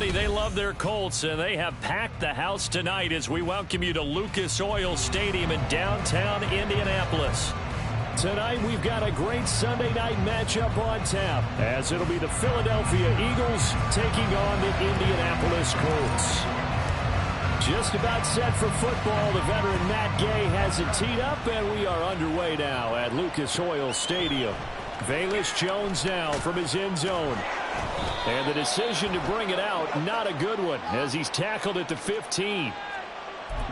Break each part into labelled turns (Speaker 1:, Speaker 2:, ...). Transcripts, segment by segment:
Speaker 1: City, they love their Colts, and they have packed the house tonight as we welcome you to Lucas Oil Stadium in downtown Indianapolis. Tonight, we've got a great Sunday night matchup on tap, as it'll be the Philadelphia Eagles taking on the Indianapolis Colts. Just about set for football. The veteran Matt Gay has it teed up, and we are underway now at Lucas Oil Stadium. Velus Jones now from his end zone. And the decision to bring it out, not a good one, as he's tackled at the 15.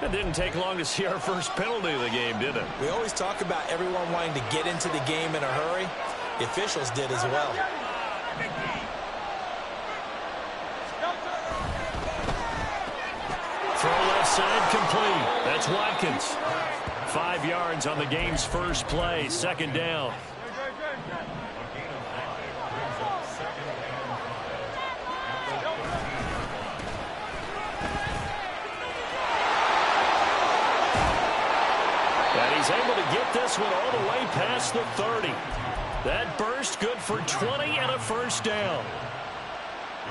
Speaker 1: It didn't take long to see our first penalty of the game, did it?
Speaker 2: We always talk about everyone wanting to get into the game in a hurry. The officials did as well.
Speaker 1: Throw left side complete. That's Watkins. 5 yards on the game's first play. Second down. And he's able to get this one all the way past the 30. That burst good for 20 and a first down.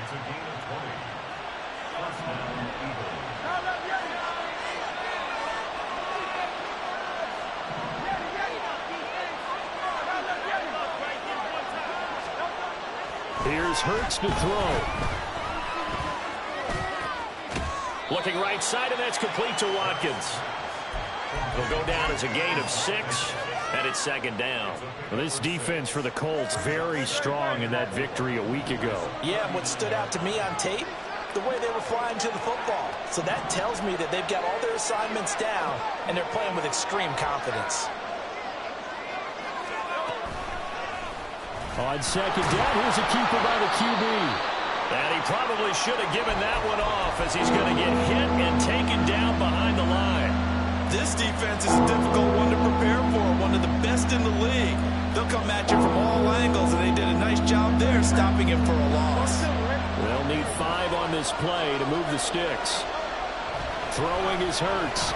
Speaker 1: It's a gain of 20. First down, Eagles. Here's Hurts to throw. Looking right side, and that's complete to Watkins. It'll go down as a gain of 6, and it's second down. Well, this defense for the Colts, very strong in that victory a week ago.
Speaker 2: Yeah, and what stood out to me on tape, the way they were flying to the football. So that tells me that they've got all their assignments down, and they're playing with extreme confidence.
Speaker 1: On second down, here's a keeper by the QB. And he probably should have given that one off, as he's going to get hit and taken down behind the line.
Speaker 3: This defense is a difficult one to prepare for, one of the best in the league. They'll come at you from all angles, and they did a nice job there stopping him for a loss.
Speaker 1: They'll need 5 on this play to move the sticks. Throwing is Hurts.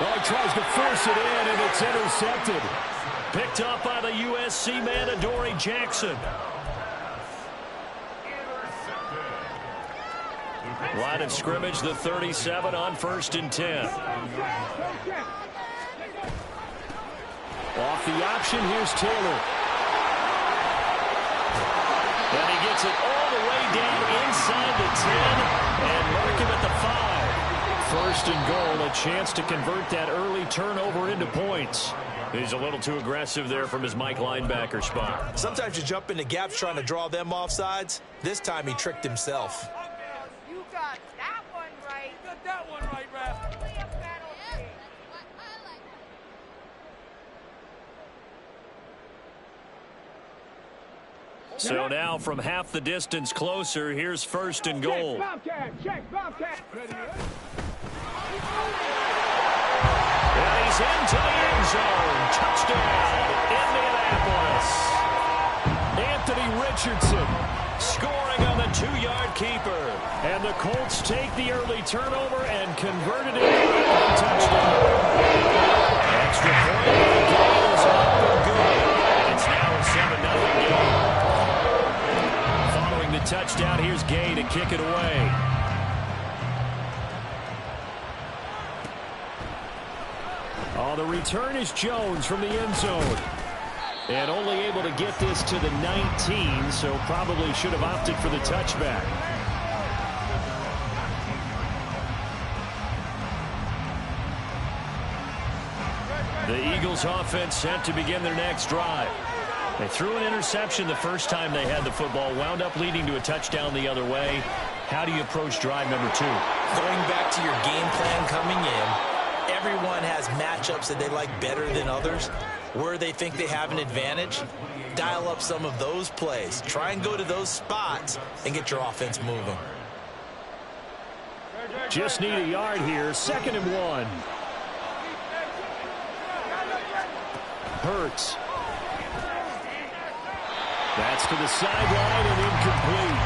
Speaker 1: Oh, he tries to force it in, and it's intercepted. Picked up by the USC man, Adoree Jackson. Line of scrimmage, the 37 on 1st and 10. Off the option, here's Taylor. And he gets it all the way down inside the 10 and mark him at the 5. 1st and goal, a chance to convert that early turnover into points. He's a little too aggressive there from his Mike linebacker spot.
Speaker 2: Sometimes you jump into gaps trying to draw them off sides. This time he tricked himself.
Speaker 4: You got that one right. You got that one right, Ref.
Speaker 1: So now from half the distance closer, here's 1st and goal.
Speaker 4: Check, Bobcat.
Speaker 1: And he's into the end zone. Touchdown, Indianapolis. Anthony Richardson scoring on the 2-yard keeper. And the Colts take the early turnover and convert it into a touchdown. Extra point, the game is up and good. And it's now a 7-0 game. Following the touchdown, here's Gay to kick it away. Oh, the return is Jones from the end zone. And only able to get this to the 19, so probably should have opted for the touchback. The Eagles offense set to begin their next drive. They threw an interception the first time they had the football, wound up leading to a touchdown the other way. How do you approach drive number 2?
Speaker 2: Going back to your game plan coming in, everyone has matchups that they like better than others. Where they think they have an advantage, dial up some of those plays. Try and go to those spots and get your offense moving.
Speaker 1: Just need a yard here. 2nd and 1. Hurts. That's to the sideline and incomplete.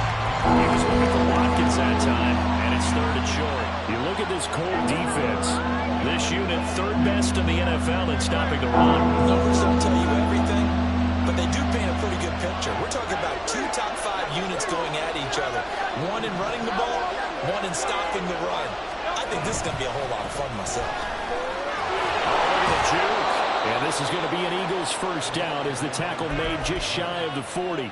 Speaker 1: He was looking for Watkins that time, and it's 3rd and short. You look at this Colt defense. This unit 3rd best in the NFL at stopping the run.
Speaker 2: Numbers don't tell you everything, but but they do paint a pretty good picture. We're talking about 2 top 5 units going at each other. One in running the ball, one in stopping the run. I think this is going to be a whole lot of fun myself.
Speaker 1: And this is going to be an Eagles first down as the tackle made just shy of the 40.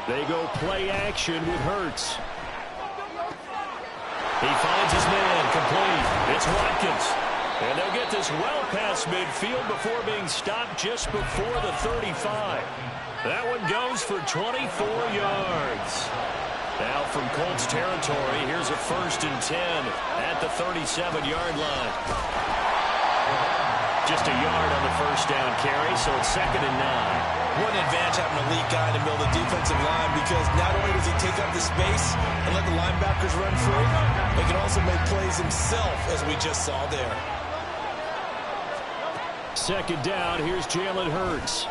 Speaker 1: They go play action with Hurts. He finds his man complete. It's Watkins. And they'll get this well past midfield before being stopped just before the 35. That one goes for 24 yards. Now from Colts territory, here's a 1st and 10 at the 37-yard line. Just a yard on the first down carry, so it's 2nd and 9.
Speaker 2: What an advantage having an elite guy in the middle of the defensive line, because not only does he take up the space and let the linebackers run free, but he can also make plays himself, as we just saw there.
Speaker 1: 2nd down, here's Jalen Hurts.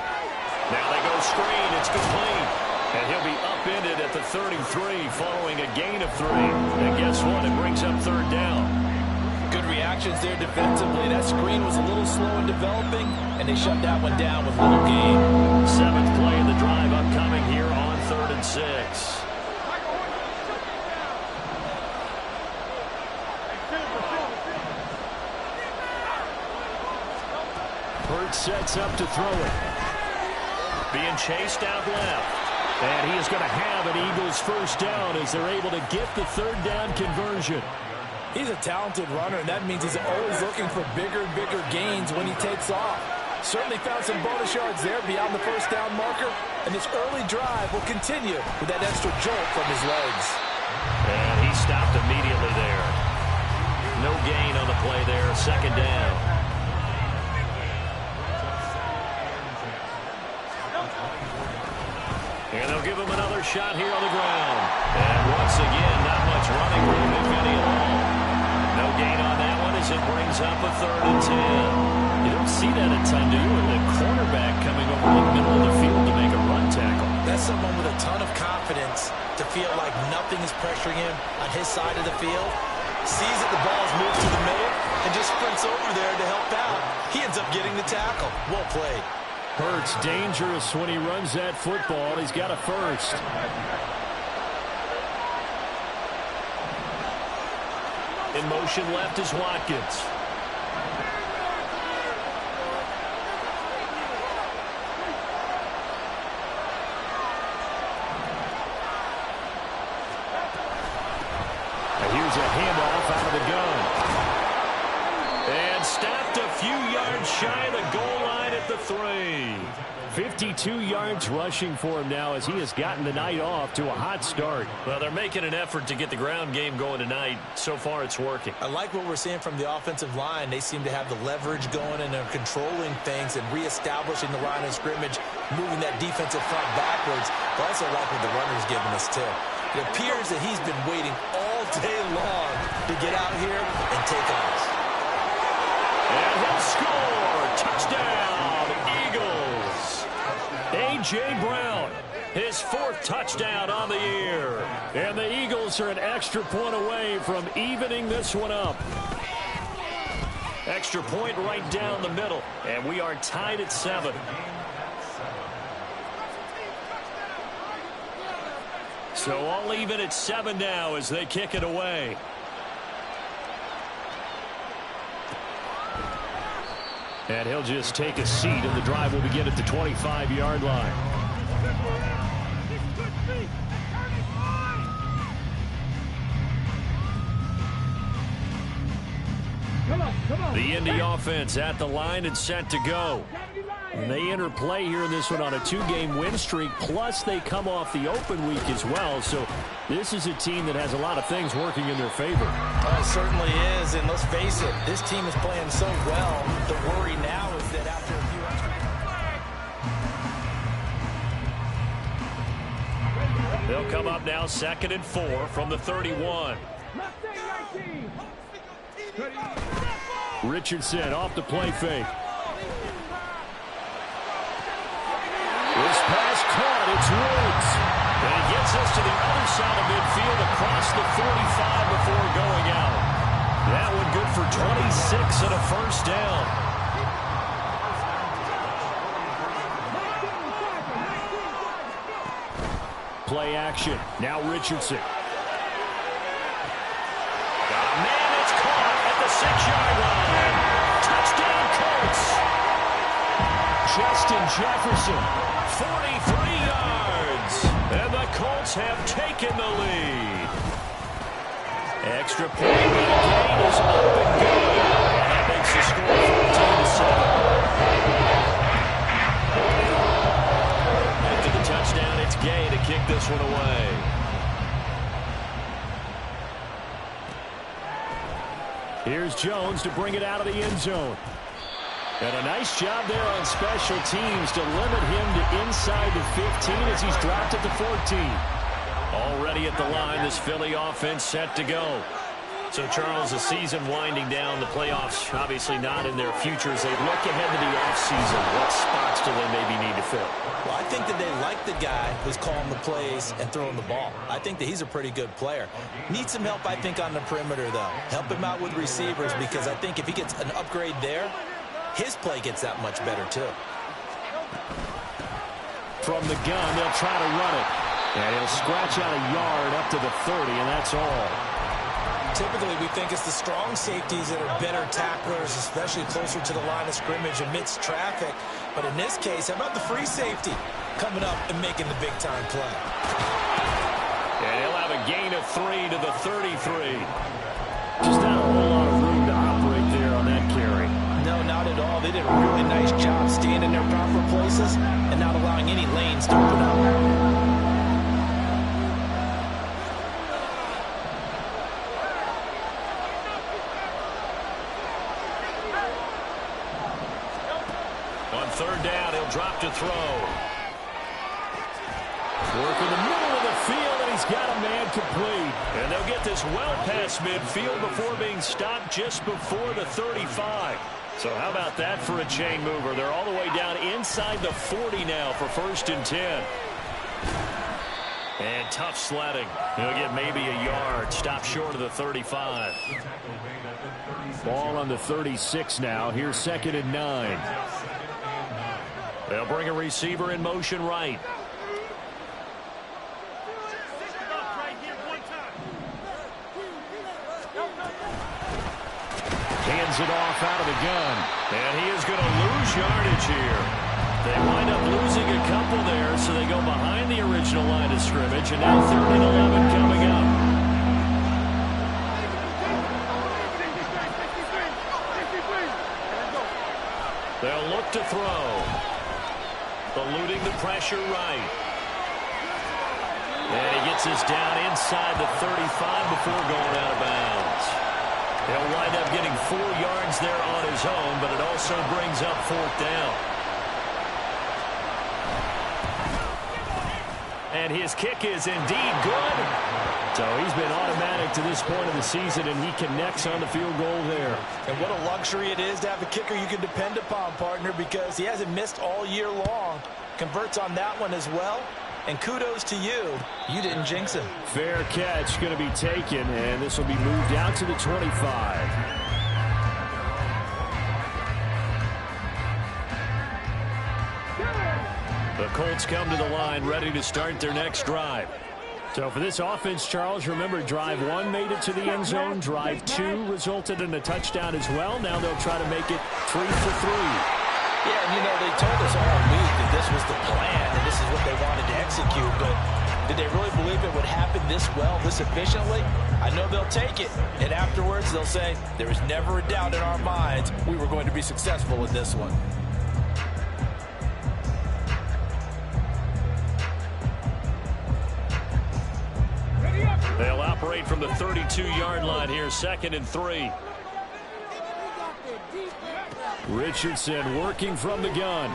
Speaker 1: Now they go screen, it's complete. And he'll be upended at the 33 following a gain of 3. And guess what? It brings up 3rd down.
Speaker 2: Good reactions there defensively. That screen was a little slow in developing, and they shut that one down with little gain.
Speaker 1: 7th play of the drive upcoming here on 3rd and 6. Hurts sets up to throw it. Being chased out left. And he is going to have an Eagles first down as they're able to get the 3rd down conversion.
Speaker 2: He's a talented runner, and that means he's always looking for bigger and bigger gains when he takes off. Certainly found some bonus yards there beyond the first down marker, and this early drive will continue with that extra jolt from his legs.
Speaker 1: And he stopped immediately there. No gain on the play there, 2nd down. And they'll give him another shot here on the ground. And once again, not much running room, if any at all. No gain on that one as it brings up a 3rd and 10. You don't see that a ton, do you? With the cornerback coming over the middle of the field to make a run tackle.
Speaker 2: That's someone with a ton of confidence to feel like nothing is pressuring him on his side of the field. Sees that the ball's moved to the middle and just sprints over there to help out. He ends up getting the tackle. Well played.
Speaker 1: Hurts dangerous when he runs that football. He's got a 1st. In motion left is Watkins. And here's a handoff out of the gun. And stopped a few yards shy of the goal line at the 3. 52 yards rushing for him now as he has gotten the night off to a hot start. Well, they're making an effort to get the ground game going tonight. So far, it's working.
Speaker 2: I like what we're seeing from the offensive line. They seem to have the leverage going, and they're controlling things and reestablishing the line of scrimmage, moving that defensive front backwards. But I also like what the runner's giving us, too. It appears that he's been waiting all day long to get out here and take off.
Speaker 1: And he'll score! Touchdown, Eagles! A.J. Brown, his 4th touchdown on the year. And the Eagles are an extra point away from evening this one up. Extra point right down the middle, and we are tied at 7. So all even at 7 now as they kick it away. And he'll just take a seat, and the drive will begin at the 25-yard line. The Indy offense at the line and set to go. And they enter play here in this one on a 2-game win streak, plus they come off the open week as well. So this is a team that has a lot of things working in their favor.
Speaker 2: It certainly is, and let's face it, this team is playing so well. The worry now is that after a few extra...
Speaker 1: They'll come up now 2nd and 4 from the 31. Richardson off the play fake. This pass caught. It's Woods. And he gets us to the other side of midfield across the 45 before going out. That one good for 26 and a first down. Play action. Now Richardson. Got a man. It's caught at the 6-yard line. Touchdown Colts. Justin Jefferson, 43 yards. And the Colts have taken the lead. Extra point, but the gain is up and good. And that makes the score 14-7. After the touchdown, it's Gay to kick this one away. Here's Jones to bring it out of the end zone. And a nice job there on special teams to limit him to inside the 15 as he's dropped at the 14. Already at the line, this Philly offense set to go. So, Charles, the season winding down, the playoffs obviously not in their future as they look ahead to the offseason. What spots do they maybe need to fill?
Speaker 2: Well, I think that they like the guy who's calling the plays and throwing the ball. I think that he's a pretty good player. Needs some help, I think, on the perimeter, though. Help him out with receivers because I think if he gets an upgrade there, his play gets that much better, too.
Speaker 1: From the gun, they'll try to run it. And he'll scratch out a yard up to the 30, and that's all.
Speaker 2: Typically, we think it's the strong safeties that are better tacklers, especially closer to the line of scrimmage amidst traffic. But in this case, how about the free safety coming up and making the big-time play?
Speaker 1: And he'll have a gain of 3 to the 33. Just not a whole lot of room to operate there on that carry.
Speaker 2: No, not at all. They did a really nice job staying in their proper places and not allowing any lanes to open up.
Speaker 1: Third down, he'll drop to throw. Work in the middle of the field, and he's got a man complete. And they'll get this well past midfield before being stopped just before the 35. So how about that for a chain mover? They're all the way down inside the 40 now for 1st and 10. And tough sledding. He'll get maybe a yard. Stop short of the 35. Ball on the 36 now. Here's 2nd and 9. They'll bring a receiver in motion right. Hands it off out of the gun. And he is going to lose yardage here. They wind up losing a couple there, so they go behind the original line of scrimmage. And now 3rd and 11 coming up. They'll look to throw. Eluding the pressure right. And he gets us down inside the 35 before going out of bounds. He'll wind up getting 4 yards there on his own, but it also brings up 4th down. And his kick is indeed good. So he's been automatic to this point of the season, and he connects on the field goal there.
Speaker 2: And what a luxury it is to have a kicker you can depend upon, partner, because he hasn't missed all year long. Converts on that one as well. And kudos to you. You didn't jinx him.
Speaker 1: Fair catch going to be taken, and this will be moved out to the 25. The Colts come to the line ready to start their next drive. So for this offense, Charles, remember drive 1 made it to the end zone. Drive 2 resulted in a touchdown as well. Now they'll try to make it 3 for 3.
Speaker 2: Yeah, and you know, they told us all week that this was the plan and this is what they wanted to execute. But did they really believe it would happen this well, this efficiently? I know they'll take it. And afterwards, they'll say, there was never a doubt in our minds we were going to be successful with this one.
Speaker 1: They'll operate from the 32-yard line here, 2nd and 3. Richardson working from the gun.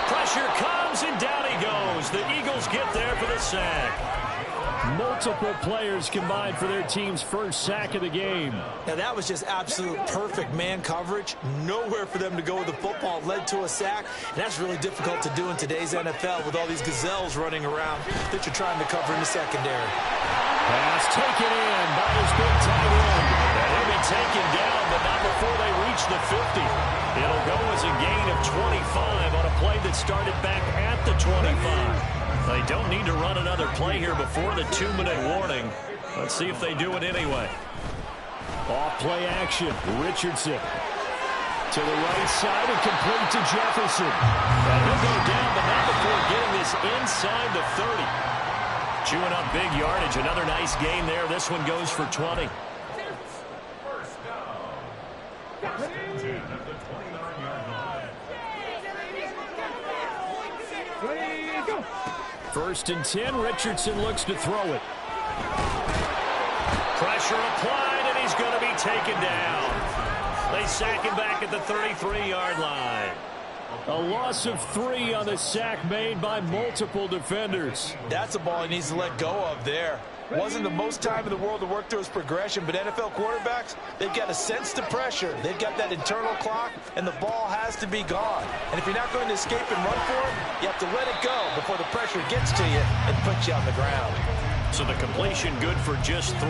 Speaker 1: Pressure comes, and down he goes. The Eagles get there for the sack. Multiple players combined for their team's first sack of the game.
Speaker 2: Now, that was just absolute perfect man coverage. Nowhere for them to go with the football. Led to a sack. And that's really difficult to do in today's NFL with all these gazelles running around that you're trying to cover in the secondary.
Speaker 1: Pass taken in by his big tight end. And he'll be taken down, but not before they reach the 50. It'll go as a gain of 25 on a play that started back at the 25. They don't need to run another play here before the 2-minute warning. Let's see if they do it anyway. Off play action. Richardson to the right side and complete to Jefferson. And he'll go down, but not before getting this inside the 30. Chewing up big yardage. Another nice gain there. This one goes for 20. First and 10. Richardson looks to throw it. Pressure applied, and he's going to be taken down. They sack him back at the 33-yard line. A loss of 3 on the sack made by multiple defenders.
Speaker 2: That's a ball he needs to let go of there. Wasn't the most time in the world to work through his progression, but NFL quarterbacks, they've got to sense the pressure. They've got that internal clock, and the ball has to be gone. And if you're not going to escape and run for it, you have to let it go before the pressure gets to you and puts you on the ground.
Speaker 1: So the completion good for just 3.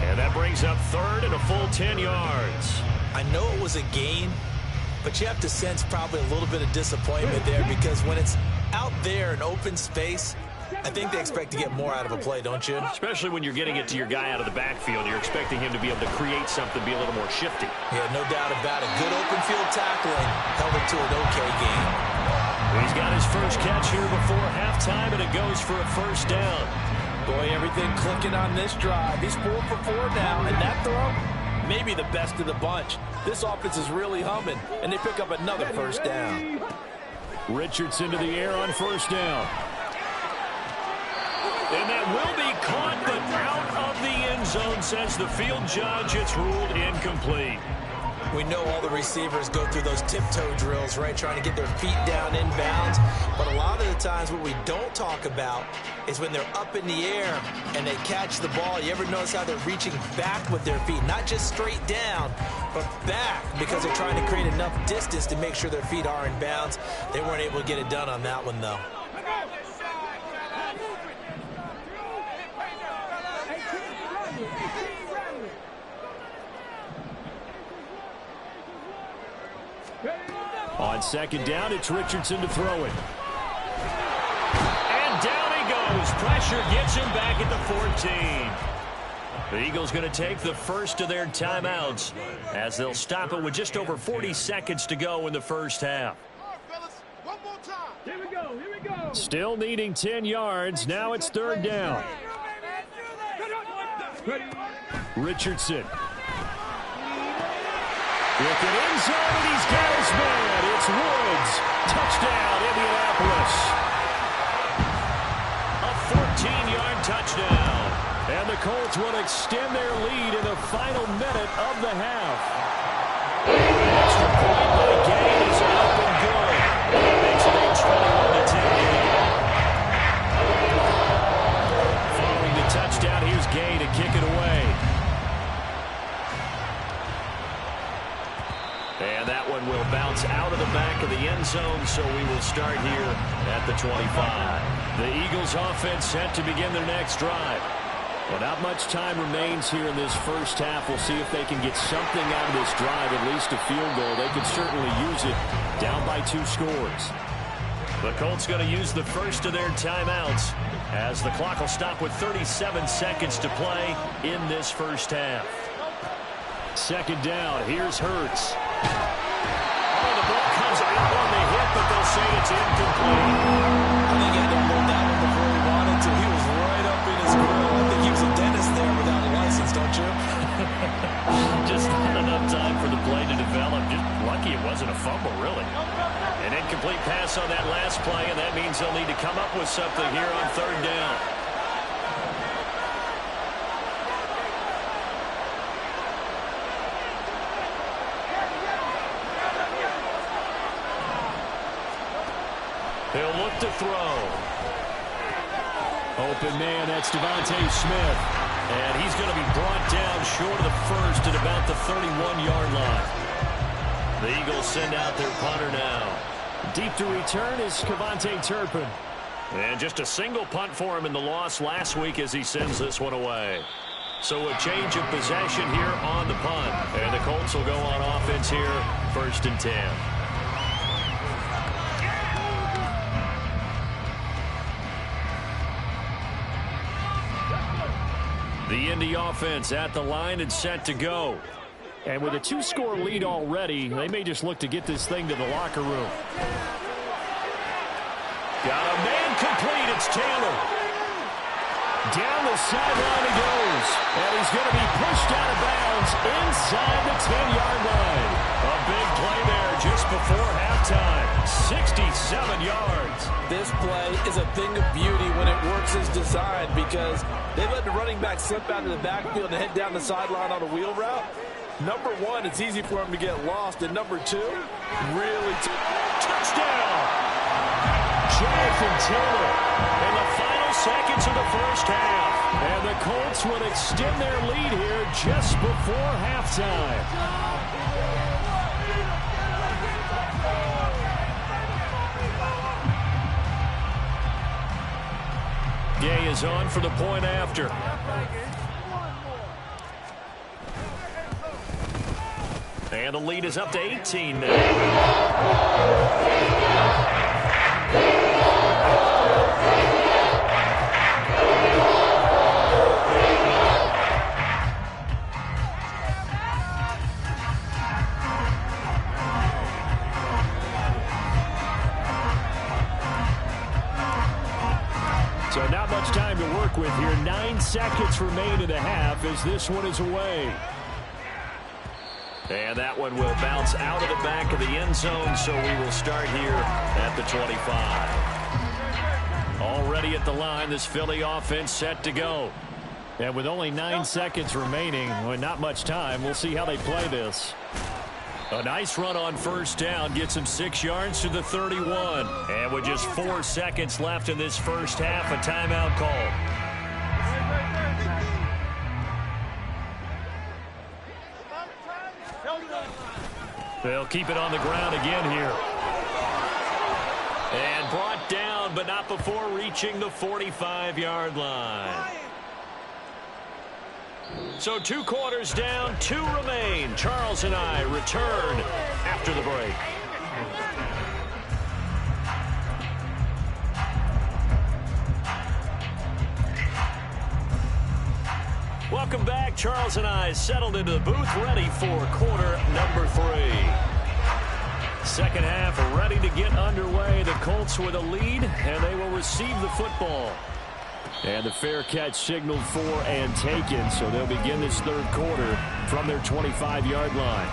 Speaker 1: And that brings up third and a full 10 yards.
Speaker 2: I know it was a gain, but you have to sense probably a little bit of disappointment there, because when it's out there in open space, I think they expect to get more out of a play, don't you?
Speaker 1: Especially when you're getting it to your guy out of the backfield. You're expecting him to be able to create something, be a little more shifty.
Speaker 2: Yeah, no doubt about it. Good open field tackling held it to an okay game.
Speaker 1: He's got his first catch here before halftime, and it goes for a first down.
Speaker 2: Boy, everything clicking on this drive. He's 4 for 4 now, and that throw, maybe the best of the bunch. This offense is really humming, and they pick up another first down.
Speaker 1: Richardson to the air on first down. And that will be caught, but out of the end zone, says the field judge. It's ruled incomplete.
Speaker 2: We know all the receivers go through those tiptoe drills, right, trying to get their feet down inbounds. But a lot of the times what we don't talk about is when they're up in the air and they catch the ball. You ever notice how they're reaching back with their feet? Not just straight down, but back, because they're trying to create enough distance to make sure their feet are in bounds. They weren't able to get it done on that one, though. On second down, it's Richardson to throw it. And down he goes. Pressure gets him back at the 14. The Eagles going to take the first of their timeouts as they'll stop it with just over 40 seconds to go in the first half.
Speaker 4: One more time. Here we go.
Speaker 1: Still needing 10 yards. Now it's third down. Richardson. With an end zone, and he's got his man. It's Woods. Touchdown, Indianapolis. A 14-yard touchdown. And the Colts will extend their lead in the final minute of the half. Extra point by Gay is up and good. That makes it a 21-10 game. Following the touchdown, here's Gay to kick it away. And that one will bounce out of the back of the end zone, so we will start here at the 25. The Eagles offense set to begin their next drive. Well, not much time remains here in this first half. We'll see if they can get something out of this drive, at least a field goal. They could certainly use it down by 2 scores. The Colts going to use the first of their timeouts as the clock will stop with 37 seconds to play in this first half. Second down, here's Hurts. Oh, the ball comes out on the hit, but they'll say it's incomplete.
Speaker 2: I think he had to hold that one before he wanted to. He was right up in his grill. I think he was a dentist there without a license, don't you?
Speaker 1: Just not enough time for the play to develop. Just lucky it wasn't a fumble, really. An incomplete pass on that last play, and that means they'll need to come up with something here on third down. He'll look to throw. Open man, that's Devontae Smith. And he's going to be brought down short of the first at about the 31-yard line. The Eagles send out their punter now. Deep to return is Kevontae Turpin. And just a single punt for him in the loss last week as he sends this one away. So a change of possession here on the punt. And the Colts will go on offense here, 1st and 10. The Indy offense at the line and set to go. And with a 2-score lead already, they may just look to get this thing to the locker room. Got a man complete. It's Taylor. Down the sideline he goes. And he's going to be pushed out of bounds inside the 10-yard line. A big play there just before halftime. 67 yards.
Speaker 3: This play is a thing of beauty when it works as designed because they let the running back slip out of the backfield and head down the sideline on a wheel route. Number one, it's easy for him to get lost. And number two, really
Speaker 1: touchdown. Jonathan Taylor in the final seconds of the first half. And the Colts will extend their lead here just before halftime. Gay is on for the point after. And the lead is up to 18 now. So not much time to work with here. 9 seconds remain in the half as this one is away. And that one will bounce out of the back of the end zone, so we will start here at the 25. Already at the line, this Philly offense set to go. And with only 9 seconds remaining, well, not much time, we'll see how they play this. A nice run on first down gets him 6 yards to the 31. And with just 4 seconds left in this first half, a timeout call. They'll keep it on the ground again here. And brought down, but not before reaching the 45-yard line. So 2 quarters down, 2 remain. Charles and I return after the break. Welcome back. Charles and I settled into the booth, ready for quarter number 3. Second half ready to get underway. The Colts with a lead, and they will receive the football. And the fair catch signaled for and taken, so they'll begin this third quarter from their 25-yard line.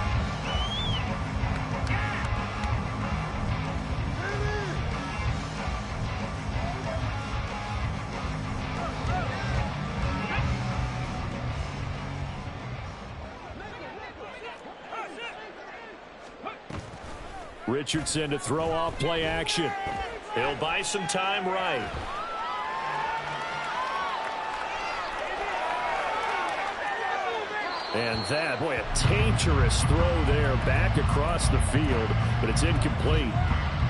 Speaker 1: Richardson to throw off play action. He'll buy some time right. And that, boy, a dangerous throw there back across the field, but it's incomplete.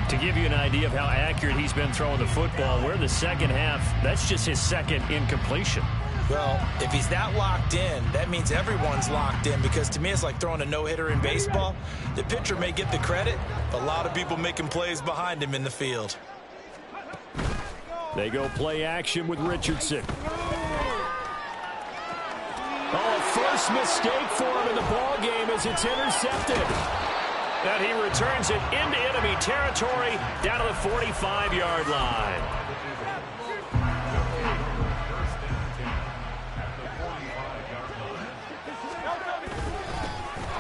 Speaker 1: To give you an idea of how accurate he's been throwing the football, we're in the second half. That's just his second incompletion.
Speaker 2: Well, if he's that locked in, that means everyone's locked in, because to me it's like throwing a no-hitter in baseball. The pitcher may get the credit, but a lot of people making plays behind him in the field.
Speaker 1: They go play action with Richardson. Oh, first mistake for him in the ball game as it's intercepted. And he returns it into enemy territory down to the 45-yard line.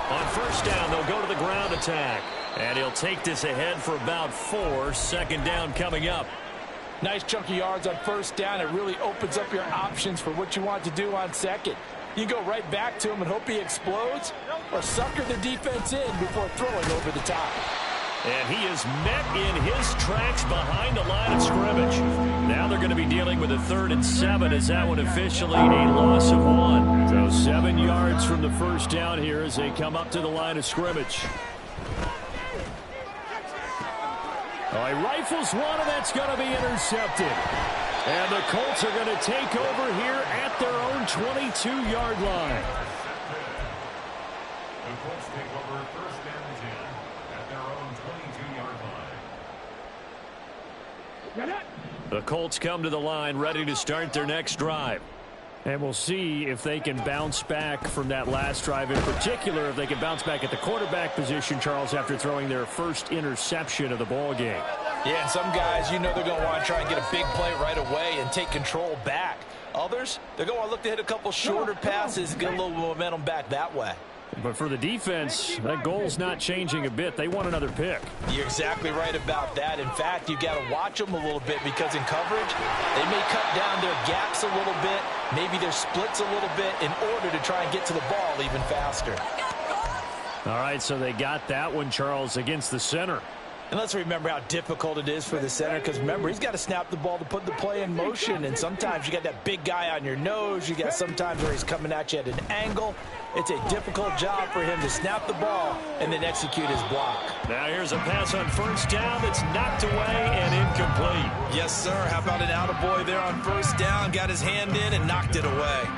Speaker 1: On first down, they'll go to the ground attack. And he'll take this ahead for about 4. Second down coming up.
Speaker 3: Nice chunky yards on first down. It really opens up your options for what you want to do on second. You go right back to him and hope he explodes, or sucker the defense in before throwing over the top.
Speaker 1: And he is met in his tracks behind the line of scrimmage. Now they're going to be dealing with a 3rd and 7 as that one officially a loss of 1. So 7 yards from the first down here as they come up to the line of scrimmage. Oh, he rifles one, and that's going to be intercepted. And the Colts are going to take over here at their own 22-yard line.
Speaker 5: The Colts take over first and 10 at their own 22-yard line.
Speaker 1: The Colts come to the line ready to start their next drive. And we'll see if they can bounce back from that last drive. In particular, if they can bounce back at the quarterback position, Charles, after throwing their first interception of the ball game.
Speaker 2: Yeah, and some guys, you know they're going to want to try and get a big play right away and take control back. Others, they're going to look to hit a couple shorter passes and get a little momentum back that way.
Speaker 1: But for the defense, that goal's not changing a bit. They want another pick.
Speaker 2: You're exactly right about that. In fact, you've got to watch them a little bit because in coverage, they may cut down their gaps a little bit, maybe their splits a little bit in order to try and get to the ball even faster.
Speaker 1: All right, so they got that one, Charles, against the center.
Speaker 2: And let's remember how difficult it is for the center because, remember, he's got to snap the ball to put the play in motion. And sometimes you got that big guy on your nose. You got sometimes where he's coming at you at an angle. It's a difficult job for him to snap the ball and then execute his block.
Speaker 1: Now here's a pass on first down that's knocked away and incomplete.
Speaker 2: Yes, sir. How about an attaboy there on first down? Got his hand in and knocked it away.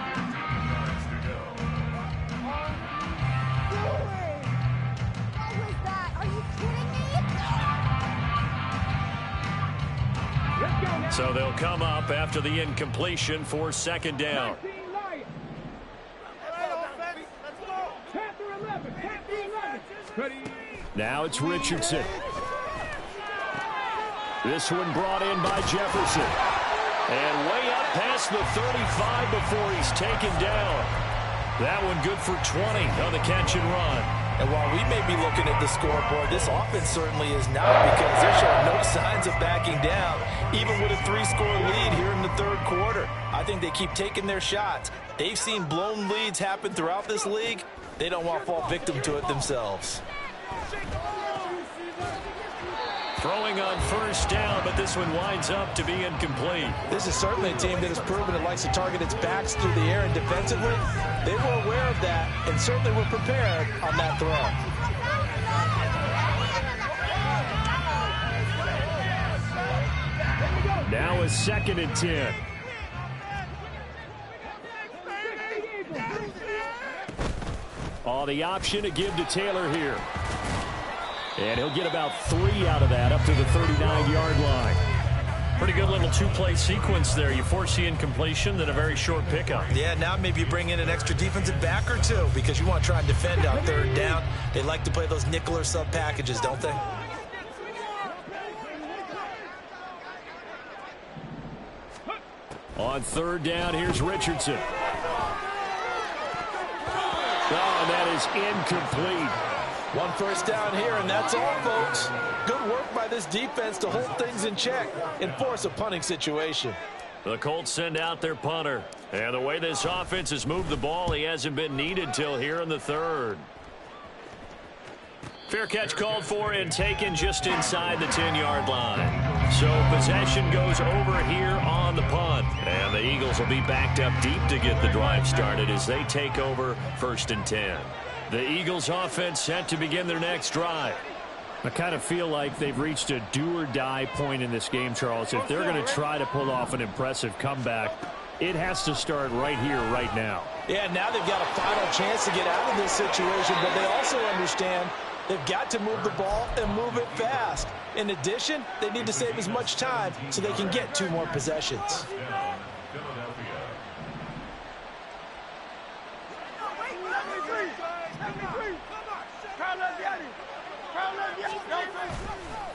Speaker 1: So they'll come up after the incompletion for second down. Now it's Richardson. This one brought in by Jefferson. And way up past the 35 before he's taken down. That one good for 20 on the catch and run.
Speaker 2: And while we may be looking at the scoreboard, this offense certainly is not because they're showing no signs of backing down, even with a 3-score lead here in the third quarter. I think they keep taking their shots. They've seen blown leads happen throughout this league. They don't want to fall victim to it themselves.
Speaker 1: Throwing on first down, but this one winds up to be incomplete.
Speaker 2: This is certainly a team that has proven it likes to target its backs through the air and defensively. They were aware of that and certainly were prepared on that throw.
Speaker 1: Now a second and 10. The option to give to Taylor here. And he'll get about 3 out of that up to the 39-yard line.
Speaker 6: Pretty good little two-play sequence there. You force the incompletion, then a very short pickup.
Speaker 2: Yeah, now maybe you bring in an extra defensive back or two because you want to try and defend on third down. They like to play those nickel or sub packages, don't they?
Speaker 1: On third down, here's Richardson. Oh, and that is incomplete.
Speaker 3: One first down here, and that's all, folks. Good work by this defense to hold things in check and force a punting situation.
Speaker 1: The Colts send out their punter. And the way this offense has moved the ball, he hasn't been needed till here in the third. Fair catch called for and taken just inside the 10-yard line. So possession goes over here on the punt. And the Eagles will be backed up deep to get the drive started as they take over first and 10. The Eagles offense set to begin their next drive. I kind of feel like they've reached a do-or-die point in this game, Charles. If they're going to try to pull off an impressive comeback, it has to start right here, right now.
Speaker 3: Yeah, now they've got a final chance to get out of this situation, but they also understand they've got to move the ball and move it fast. In addition, they need to save as much time so they can get 2 more possessions.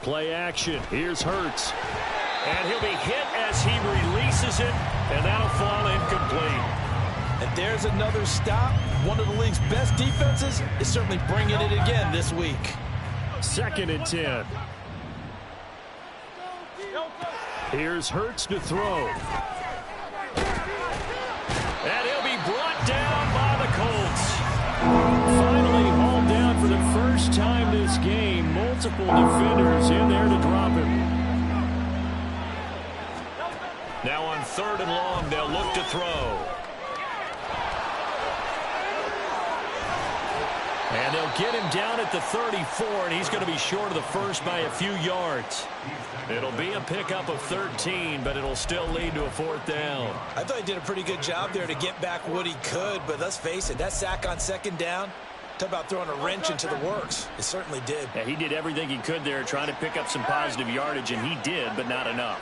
Speaker 1: Play action. Here's Hurts. And he'll be hit as he releases it, and that'll fall incomplete.
Speaker 3: And there's another stop. One of the league's best defenses is certainly bringing it again this week.
Speaker 1: Second and 10. Here's Hurts to throw. And he'll be brought down by the Colts. Finally hauled down for the first time this game. Multiple defenders in there to drop him. Now on third and long, they'll look to throw. And And they'll get him down at the 34, and he's going to be short of the first by a few yards. It'll be a pickup of 13, but it'll still lead to a 4th down.
Speaker 2: I thought he did a pretty good job there to get back what he could, but let's face it, that sack on 2nd down, talk about throwing a wrench into the works. It certainly did.
Speaker 1: Yeah, he did everything he could there trying to pick up some positive yardage, and he did, but not enough.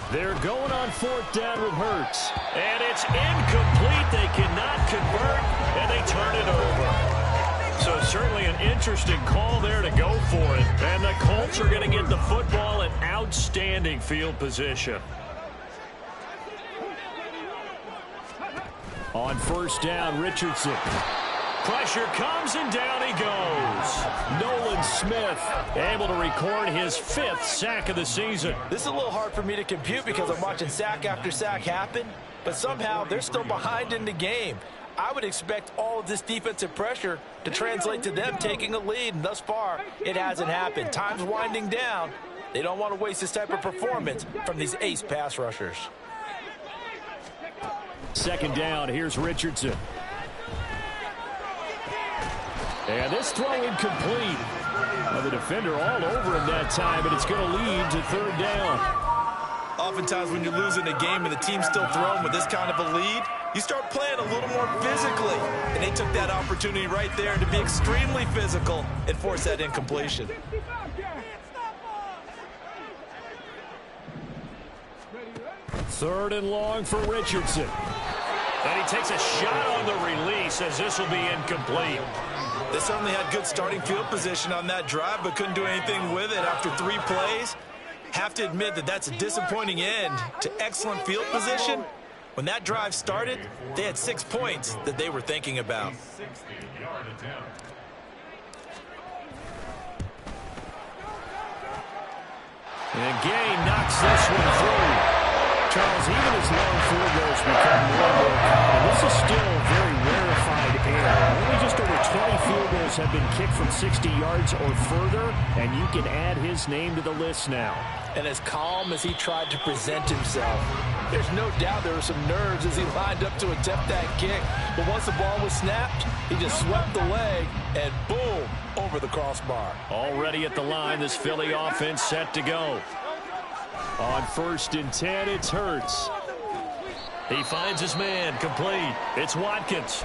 Speaker 1: They're going on 4th down with Hurts. And it's incomplete. They cannot convert, and they turn it over. So certainly an interesting call there to go for it. And the Colts are going to get the football in outstanding field position. On 1st down, Richardson. Pressure comes, and down he goes. Nolan Smith able to record his 5th sack of the season.
Speaker 3: This is a little hard for me to compute because I'm watching sack after sack happen, but somehow they're still behind in the game. I would expect all of this defensive pressure to translate to them taking a lead, and thus far, it hasn't happened. Time's winding down. They don't want to waste this type of performance from these ace pass rushers.
Speaker 1: 2nd down, here's Richardson. And this throw incomplete. Well, the defender all over him that time, but it's going to lead to 3rd down.
Speaker 2: Oftentimes when you're losing a game and the team's still throwing with this kind of a lead, you start playing a little more physically. And they took that opportunity right there to be extremely physical and force that incompletion.
Speaker 1: Third and long for Richardson. And he takes a shot on the release as this will be incomplete.
Speaker 2: They certainly had good starting field position on that drive, but couldn't do anything with it after 3 plays. Have to admit that that's a disappointing end to excellent field position. When that drive started, they had 6 points that they were thinking about.
Speaker 1: And Gay knocks this one through. Charles, even as long field goals become more and more common, this is still very rarefied air. Only just over 20 field goals have been kicked from 60 yards or further, and you can add his name to the list now.
Speaker 3: And as calm as he tried to present himself, there's no doubt there were some nerves as he lined up to attempt that kick. But once the ball was snapped, he just swept the leg and boom, over the crossbar.
Speaker 1: Already at the line, this Philly offense set to go. On 1st and 10, it's Hurts. He finds his man, complete. It's Watkins.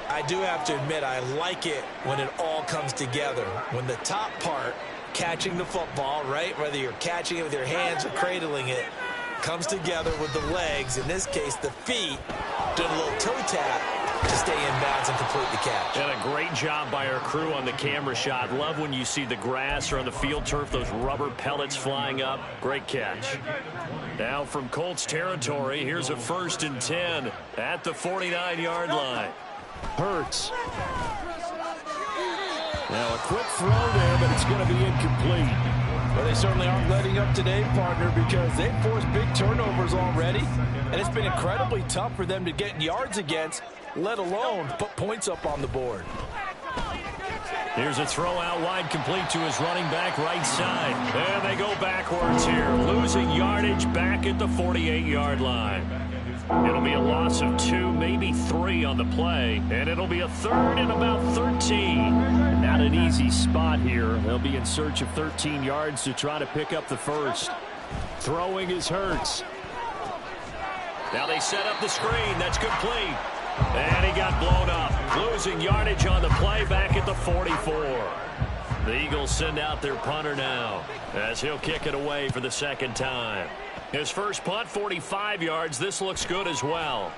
Speaker 2: I do have to admit, I like it when it all comes together. When the top part, catching the football, right, whether you're catching it with your hands or cradling it, comes together with the legs, in this case the feet, doing a little toe tap to stay in bounds and complete the catch.
Speaker 1: And a great job by our crew on the camera shot. Love when you see the grass or on the field turf, those rubber pellets flying up. Great catch. Now from Colts territory, here's a 1st and 10 at the 49-yard line. Hurts. Now a quick throw there, but it's going to be incomplete.
Speaker 3: Well, they certainly aren't letting up today, partner, because they've forced big turnovers already, and it's been incredibly tough for them to get yards against, let alone put points up on the board.
Speaker 1: Here's a throw out wide, complete to his running back right side. And they go backwards here, losing yardage back at the 48-yard line. It'll be a loss of 2, maybe 3 on the play, and it'll be a 3rd and about 13. Not an easy spot here. They'll be in search of 13 yards to try to pick up the first. Throwing is Hurts. Now they set up the screen. That's complete. And he got blown up. Losing yardage on the play back at the 44. The Eagles send out their punter now as he'll kick it away for the 2nd time. His first punt, 45 yards. This looks good as well.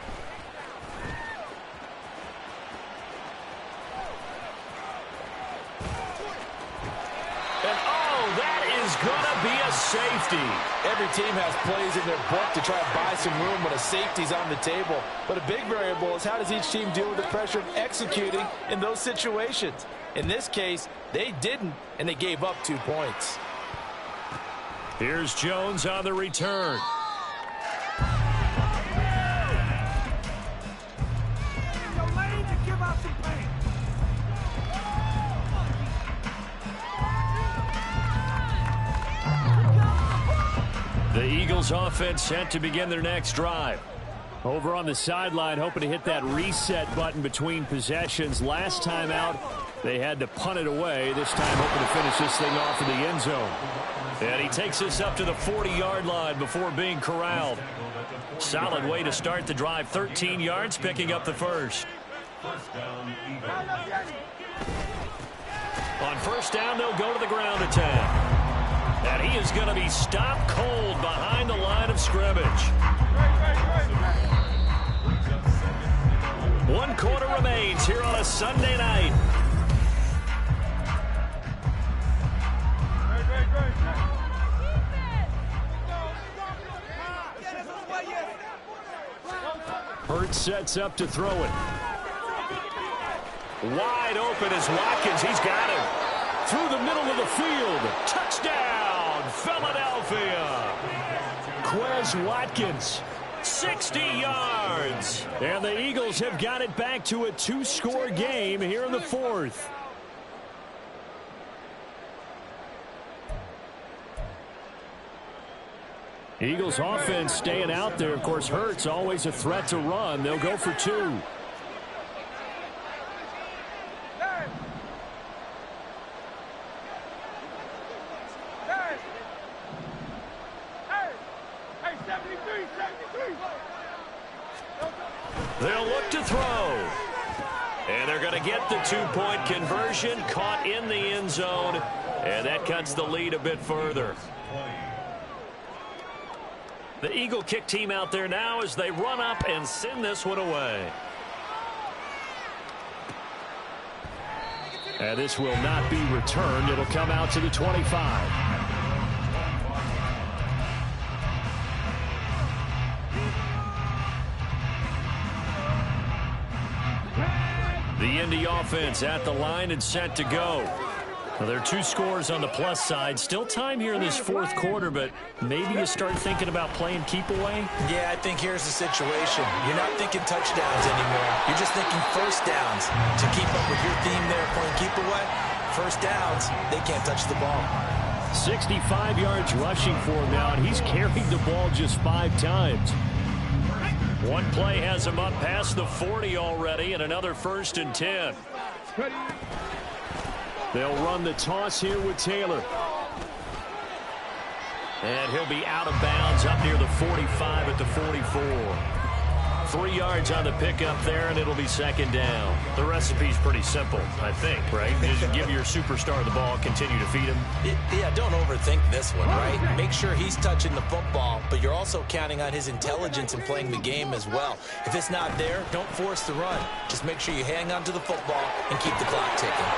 Speaker 1: And oh, that is going to be a safety.
Speaker 3: Every team has plays in their book to try to buy some room when a safety's on the table. But a big variable is how does each team deal with the pressure of executing in those situations. In this case, they didn't, and they gave up 2 points.
Speaker 1: Here's Jones on the return. The Eagles offense set to begin their next drive. Over on the sideline, hoping to hit that reset button between possessions. Last time out, they had to punt it away. This time, hoping to finish this thing off in the end zone. And he takes us up to the 40-yard line before being corralled. Solid way to start the drive. 13 yards, picking up the first. On first down, they'll go to the ground attack. And he is going to be stopped cold behind the line of scrimmage. 1 quarter remains here on a Sunday night. Hurts sets up to throw it. Wide open is Watkins. He's got him. Through the middle of the field. Touchdown, Philadelphia. Quez Watkins, 60 yards. And the Eagles have got it back to a 2-score game here in the fourth. Eagles offense staying out there. Of course, Hurts always a threat to run. They'll go for 2. They'll look to throw. And they're going to get the 2-point conversion. Caught in the end zone. And that cuts the lead a bit further. The Eagle kick team out there now as they run up and send this one away. And this will not be returned. It'll come out to the 25. The Indy offense at the line and set to go. Well, there are 2 scores on the plus side. Still time here in this fourth quarter, but maybe you start thinking about playing keep away?
Speaker 2: Yeah, I think here's the situation. You're not thinking touchdowns anymore. You're just thinking first downs. To keep up with your theme there, playing keep away, first downs, they can't touch the ball.
Speaker 1: 65 yards rushing for him now, and he's carried the ball just 5 times. One play has him up past the 40 already, and another 1st and 10. They'll run the toss here with Taylor. And he'll be out of bounds up near the 45 at the 44. 3 yards on the pickup there, and it'll be 2nd down. The recipe's pretty simple, I think, right? Just give your superstar the ball, continue to feed him.
Speaker 2: Yeah, don't overthink this one, right? Make sure he's touching the football, but you're also counting on his intelligence in playing the game as well. If it's not there, don't force the run. Just make sure you hang on to the football and keep the clock ticking.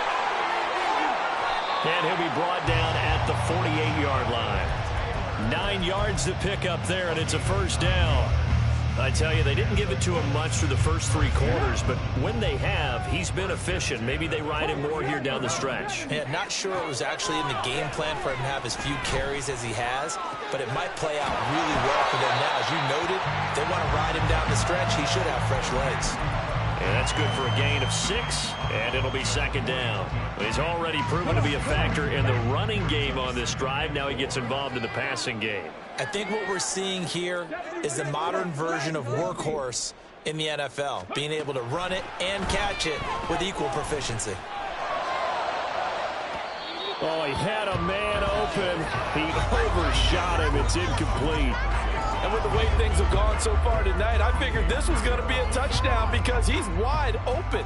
Speaker 1: And he'll be brought down at the 48-yard line. 9 yards to pick up there, and it's a 1st down. I tell you, they didn't give it to him much through the first 3 quarters, but when they have, he's been efficient. Maybe they ride him more here down the stretch.
Speaker 2: Yeah, not sure it was actually in the game plan for him to have as few carries as he has, but it might play out really well for them now. As you noted, if they want to ride him down the stretch, he should have fresh legs.
Speaker 1: And that's good for a gain of 6, and it'll be 2nd down. He's already proven to be a factor in the running game on this drive. Now he gets involved in the passing game.
Speaker 2: I think what we're seeing here is the modern version of workhorse in the NFL, being able to run it and catch it with equal proficiency.
Speaker 1: Oh, he had a man open. He overshot him. It's incomplete.
Speaker 3: And with the way things have gone so far tonight, I figured this was going to be a touchdown because he's wide open.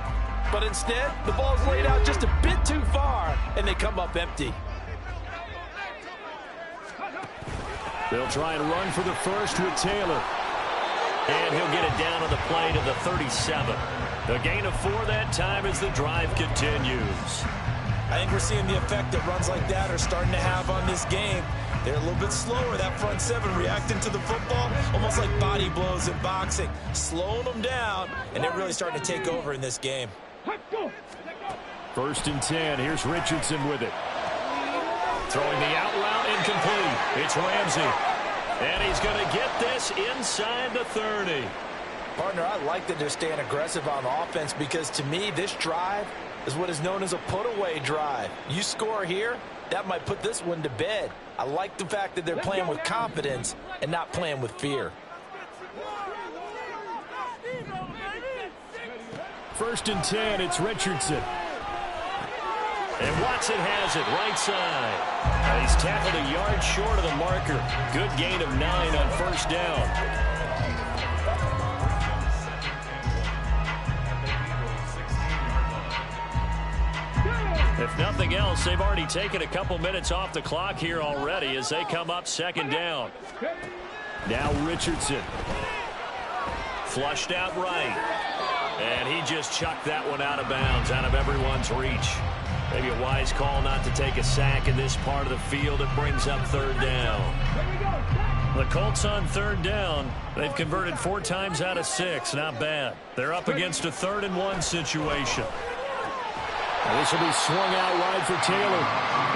Speaker 3: But instead, the ball's laid out just a bit too far, and they come up empty.
Speaker 1: They'll try and run for the first with Taylor. And he'll get it down on the play to the 37. A gain of 4 that time as the drive continues.
Speaker 2: I think we're seeing the effect that runs like that are starting to have on this game. They're a little bit slower, that front 7 reacting to the football, almost like body blows in boxing, slowing them down, and they're really starting to take over in this game.
Speaker 1: 1st and 10. Here's Richardson with it. Throwing the out route, incomplete. It's Ramsey. And he's going to get this inside the 30.
Speaker 2: Partner, I like that they're staying aggressive on offense because to me, this drive is what is known as a put-away drive. You score here, that might put this one to bed. I like the fact that they're playing with confidence and not playing with fear.
Speaker 1: first and 10. It's Richardson. And Watson has it right side. He's tackled a yard short of the marker. Good gain of 9 on first down. If nothing else, they've already taken a couple minutes off the clock here already as they come up second down. Now Richardson. Flushed out right. And he just chucked that one out of bounds, out of everyone's reach. Maybe a wise call not to take a sack in this part of the field. It brings up third down. The Colts on third down. They've converted 4 times out of 6. Not bad. They're up against a 3rd and 1 situation. This will be swung out wide for Taylor.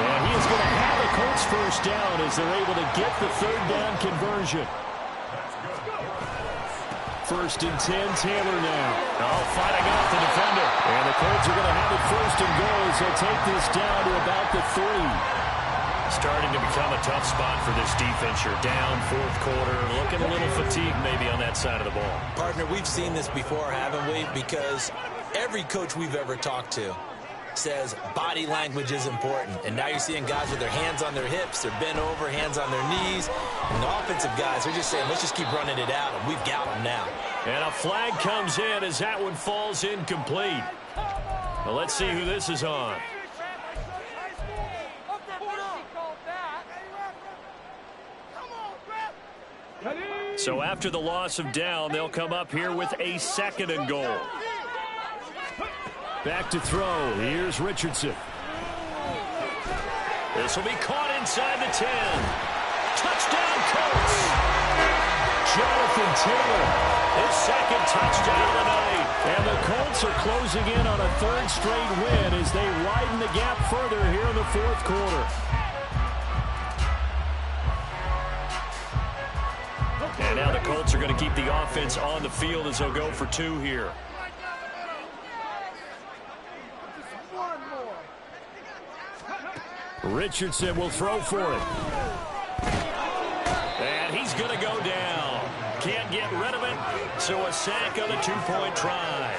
Speaker 1: And he is going to have the Colts first down as they're able to get the 3rd down conversion. First and 10, Taylor now. Oh, fighting off the defender. And the Colts are going to have it first and goal as they'll take this down to about the 3. Starting to become a tough spot for this defense. You're down 4th quarter. Looking a little fatigued maybe on that side of the ball.
Speaker 2: Partner, we've seen this before, haven't we? Because every coach we've ever talked to says body language is important. And now you're seeing guys with their hands on their hips, they're bent over, hands on their knees. And the offensive guys, they're just saying, let's just keep running it out, and we've got them now.
Speaker 1: And a flag comes in as that one falls incomplete. Well, let's see who this is on. So after the loss of down, they'll come up here with a 2nd and goal. Back to throw. Here's Richardson. This will be caught inside the 10. Touchdown, Colts. Jonathan Taylor, his 2nd touchdown of the night. And the Colts are closing in on a 3rd straight win as they widen the gap further here in the 4th quarter. And now the Colts are going to keep the offense on the field as they'll go for 2 here. Richardson will throw for it. And he's going to go down. Can't get rid of it, so a sack on a 2-point try.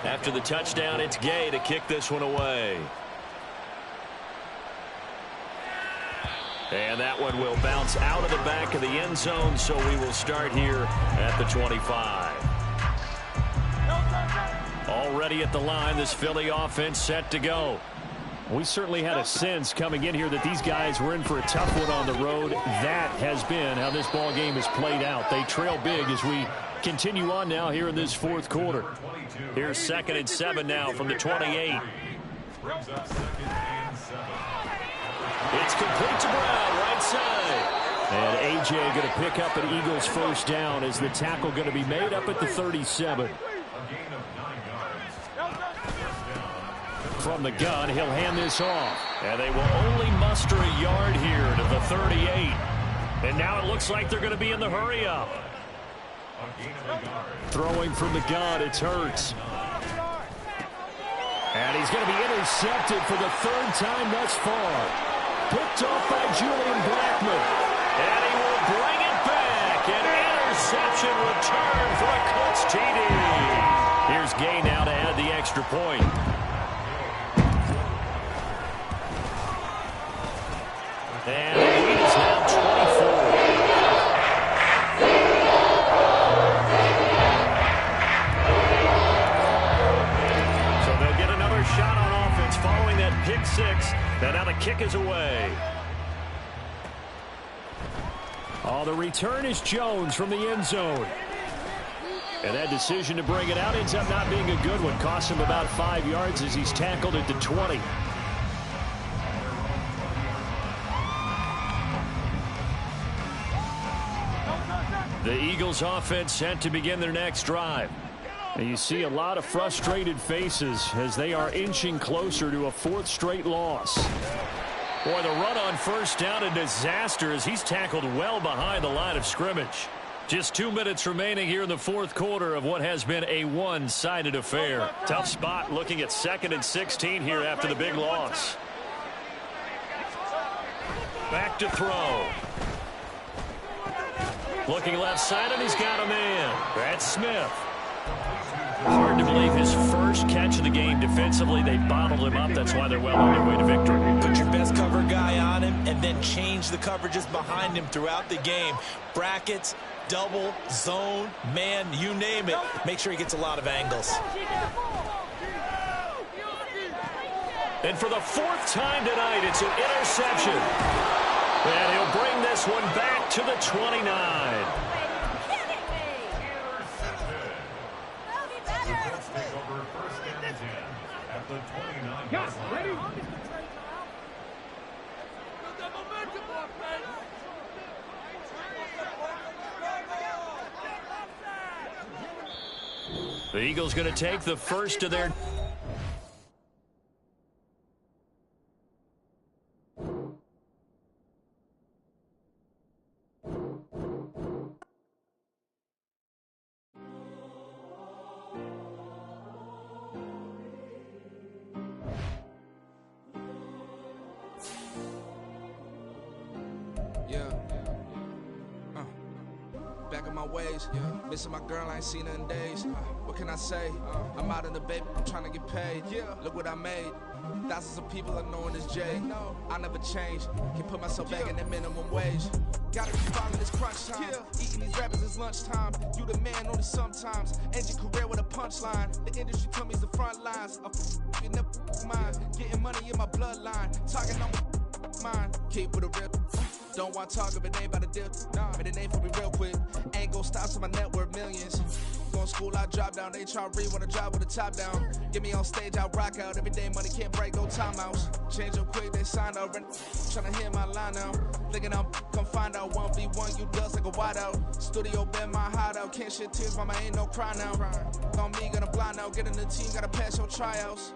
Speaker 1: After the touchdown, it's Gay to kick this one away. And that one will bounce out of the back of the end zone, so we will start here at the 25. Already at the line, this Philly offense set to go. We certainly had a sense coming in here that these guys were in for a tough one on the road. That has been how this ball game has played out. They trail big as we continue on now here in this 4th quarter. Here's 2nd and 7 now from the 28. It's complete to Brown, right side. And A.J. going to pick up an Eagles first down as the tackle going to be made up at the 37. From the gun, he'll hand this off. And they will only muster a yard here to the 38. And now it looks like they're going to be in the hurry-up. Throwing from the gun, it's Hurts. And he's going to be intercepted for the 3rd time thus far. Picked off by Julian Blackman. And he will bring it back. An interception return for a Colts TD. Here's Gay now to add the extra point. And the lead is now 24. So they'll get another shot on offense following that pick 6. And now the kick is away. Oh, the return is Jones from the end zone. And that decision to bring it out ends up not being a good one. Costs him about 5 yards as he's tackled at the 20. The Eagles offense set to begin their next drive. And you see a lot of frustrated faces as they are inching closer to a 4th straight loss. Boy, the run on first down, a disaster as he's tackled well behind the line of scrimmage. Just 2 minutes remaining here in the 4th quarter of what has been a one-sided affair. Tough spot looking at 2nd and 16 here after the big loss. Back to throw. Looking left side, and he's got a man. That's Smith. It's hard to believe his first catch of the game defensively. They bottled him up. That's why they're well on their way to victory.
Speaker 2: Put your best cover guy on him and then change the coverages behind him throughout the game. Brackets, double, zone, man, you name it. Make sure he gets a lot of angles.
Speaker 1: And for the fourth time tonight, it's an interception. And he'll bring this one back to the 29.
Speaker 5: Take over first down and 10 at the 29-yard line.
Speaker 1: The Eagles going to take the first of their...
Speaker 7: Back in my ways, missing my girl, I ain't seen her in days. What can I say? I'm out in the baby, I'm trying to get paid. Look what I made. Thousands of people are knowing this Jay. I never change. Can put myself back in the minimum wage. Gotta be following this crunch time. Eating these rappers is lunchtime. You the man only sometimes. End your career with a punchline. The industry told me it's the front lines. You never mind. Getting money in my bloodline. Talking on mine. Keep with a real. Don't want to talk if it ain't about a dip. But it ain't for me real quick. Ain't gon' stop till my net worth millions. Going school, I drop down. They try to read when I drop with the top down. Get me on stage, I rock out. Every day money can't break, no timeouts. Change up quick, they signed out. Tryna hear my line now. Thinking I'm come find out 1v1, you dust like a wideout. Studio been my hideout. Can't shed tears, mama ain't no cry now. On me, gonna blind out. Get in the team, gotta pass your tryouts.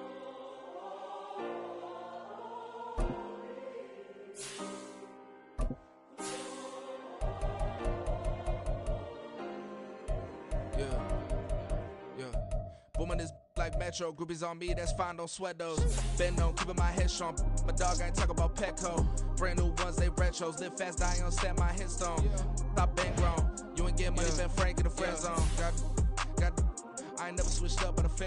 Speaker 7: Booming this like Metro, groupies on me, that's fine, don't sweat those. Been on, keeping my head strong. My dog ain't talk about Petco. Brand new ones, they retros. Live fast, die on set, my headstone. Stop been grown. You ain't getting money, been Frank in the friend zone. I ain't never switched up, but a fan.